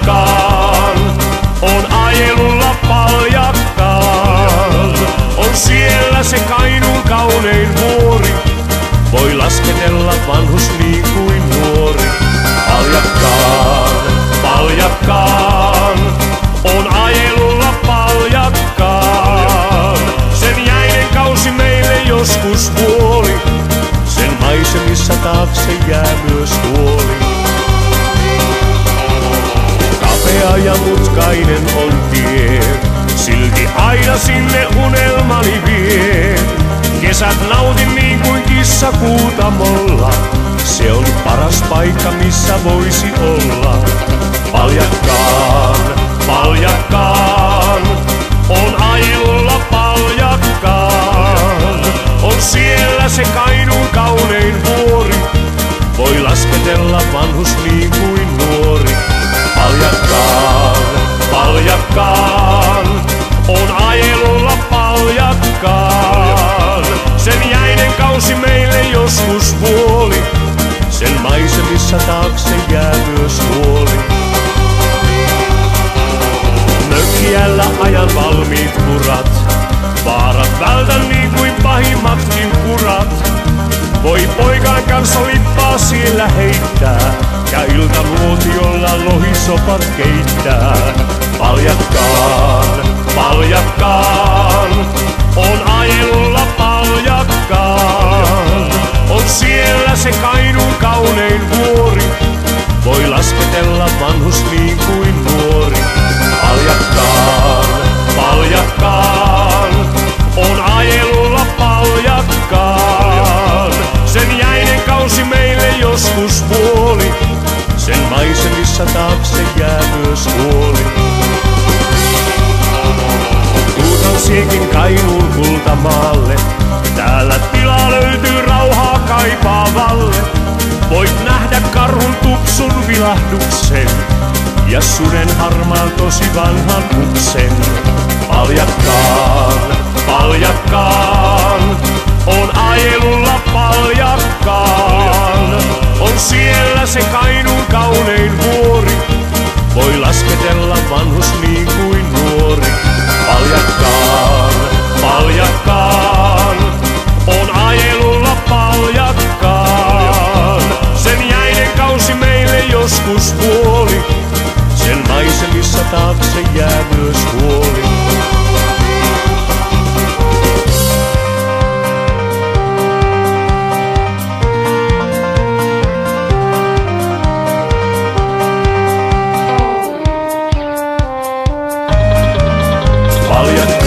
Paljakkaan on ajelulla Paljakkaan. On siellä se Kainuun kaunein vuori, voi lasketella vanhus niin kuin nuori. Paljakkaan, Paljakkaan on ajelulla Paljakkaan. Sen jäinen kausi meille joskus vuoli, sen maisemissa taakse jää myös huoli. Kapea ja mutkainen on tie, silti aina sinne unelmani vie. Kesät nautin niin kuin kissa kuutamolla, se on paras paikka missä voisi olla. Paljakkaan, Paljakkaan on ajelulla Paljakkaan. On siellä se Kainuun kaunein vuori, voi lasketella vanhus niin kuin nuori. Paljakkaan, Paljakkaan on ajelulla Paljakkaan. Sen jäinen kausi meille joskus vuoli, sen maisemissa taakse jää myös huoli. Mökkiällä ajan valmiit kurat, vaarat vältän niin kuin pahimmatkin kurat. Voi poikaan kanssa lippaa siellä heittää, ja iltanuotiolla lohisopat keittää. Paljakkaan, Paljakkaan on ajelulla Paljakkaan. On siellä se Kainuun kaunein vuori, voi lasketella vanhus niin kuin nuori. Paljakkaan, Paljakkaan on ajelulla Paljakkaan. Sen jäinen kausi meille joskus vuoli, sen maisemissa taakse jää myös huoli. Tuutansiekin Kainuun kultamaalle, täällä tila löytyy rauhaa kaipaavalle. Voit nähdä karhun tupsun vilahduksen ja suden harmaan tosi vanhan uksen. Paljakkaan, Paljakkaan on ajelulla Paljakkaan. On siellä se Kainuun kaunein vuori, voi lasketella vanhus niin kuin nuori. Paljakkaan, Paljakkaan on ajelulla Paljakkaan. Sen jäinen kausi meille joskus vuoli, sen maisemissa taakse jää myös huoli. Paljakkaan.